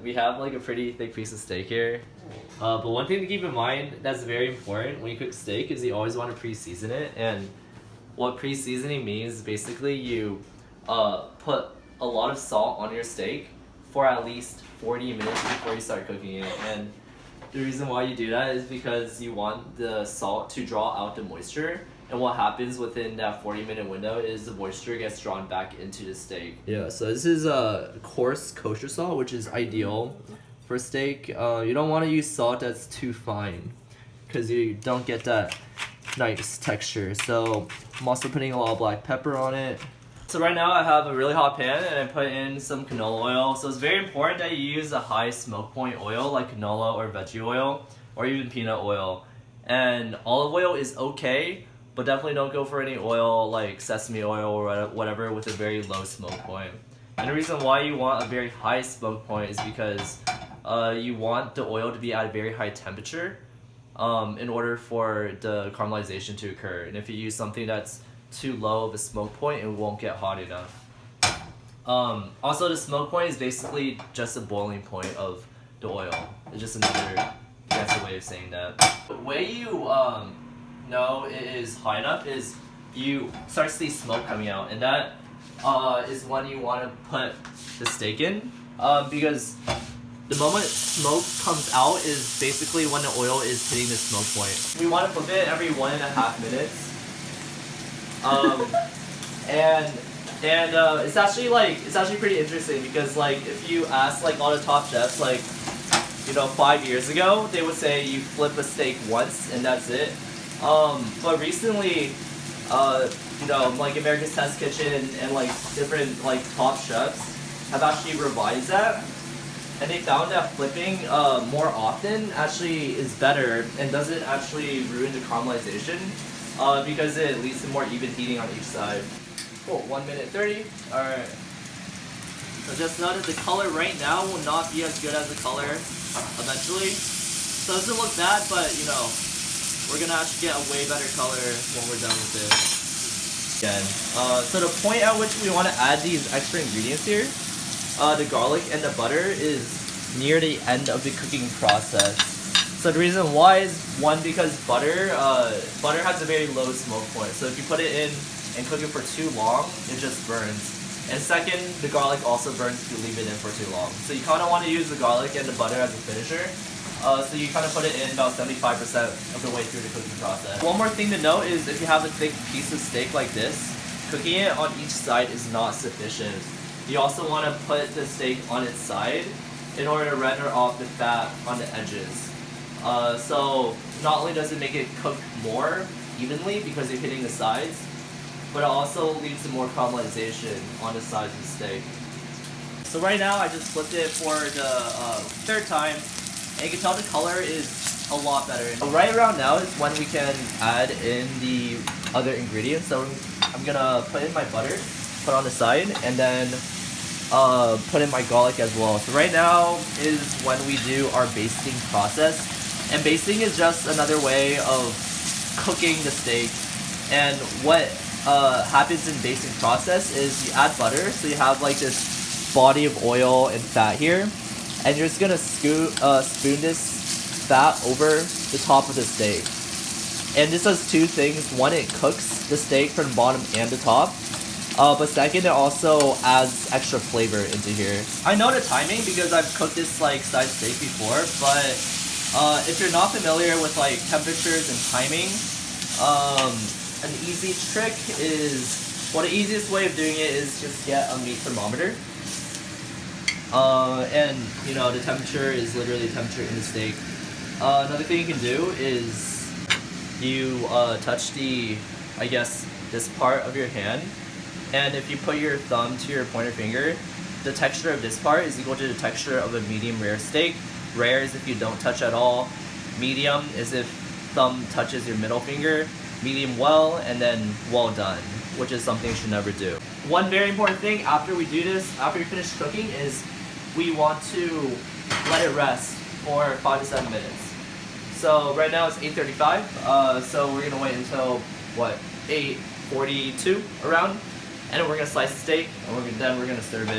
We have like a pretty thick piece of steak here. But one thing to keep in mind that's very important when you cook steak is you always want to pre-season it. And what pre-seasoning means is basically you put a lot of salt on your steak for at least 40 minutes before you start cooking it. And the reason why you do that is because you want the salt to draw out the moisture. And what happens within that 40-minute window is the moisture gets drawn back into the steak. Yeah, so this is a coarse kosher salt, which is ideal for steak. You don't want to use salt that's too fine because you don't get that nice texture. So I'm also putting a lot of black pepper on it. So right now I have a really hot pan and I put in some canola oil. So it's very important that you use a high smoke point oil like canola or veggie oil or even peanut oil. And olive oil is okay, but definitely don't go for any oil like sesame oil or whatever with a very low smoke point. And the reason why you want a very high smoke point is because you want the oil to be at a very high temperature in order for the caramelization to occur. And if you use something that's too low of a smoke point, it won't get hot enough. Also, the smoke point is basically just a boiling point of the oil. It's just another fancy way of saying that. The way you know it is high enough is you start to see smoke coming out, and that is when you want to put the steak in, because the moment smoke comes out is basically when the oil is hitting the smoke point. We want to flip it every 1.5 minutes. And it's actually pretty interesting because like if you ask like all the top chefs like 5 years ago, they would say you flip a steak once and that's it. But recently, like America's Test Kitchen and like different like top chefs have actually revised that, and they found that flipping more often actually is better and doesn't actually ruin the caramelization because it leads to more even heating on each side. Cool, 1 minute 30. All right. So just know that the color right now will not be as good as the color eventually. So it doesn't look bad, but we're gonna actually get a way better color when we're done with this. Again, so the point at which we want to add these extra ingredients here, the garlic and the butter, is near the end of the cooking process. So the reason why is one, because butter has a very low smoke point. So if you put it in and cook it for too long, it just burns. And second, the garlic also burns if you leave it in for too long. So you kind of want to use the garlic and the butter as a finisher. So you kind of put it in about 75% of the way through the cooking process. One more thing to note is if you have a thick piece of steak like this, cooking it on each side is not sufficient. You also want to put the steak on its side in order to render off the fat on the edges. So not only does it make it cook more evenly because you're hitting the sides, but it also leads to more caramelization on the sides of the steak. So right now I just flipped it for the third time, and you can tell the color is a lot better. Right around now is when we can add in the other ingredients. So I'm gonna put in my butter, put on the side, and then put in my garlic as well. So right now is when we do our basting process. And basting is just another way of cooking the steak. And what happens in basting process is you add butter, so you have like this body of oil and fat here, and you're just gonna spoon this fat over the top of the steak. And this does two things. One, it cooks the steak from the bottom and the top, but second, it also adds extra flavor into here. I know the timing because I've cooked this like size steak before, but if you're not familiar with like temperatures and timing, an easy trick is, the easiest way of doing it is just get a meat thermometer. And the temperature is literally the temperature in the steak. Another thing you can do is you touch this part of your hand, and if you put your thumb to your pointer finger, the texture of this part is equal to the texture of a medium rare steak. Rare is if you don't touch at all. Medium is if thumb touches your middle finger. Medium well, and then well done, which is something you should never do. One very important thing after we do this, after we finish cooking, is we want to let it rest for 5 to 7 minutes. So right now it's 8:35, so we're gonna wait until 8:42 around, and then we're gonna slice the steak, and then we're gonna serve it.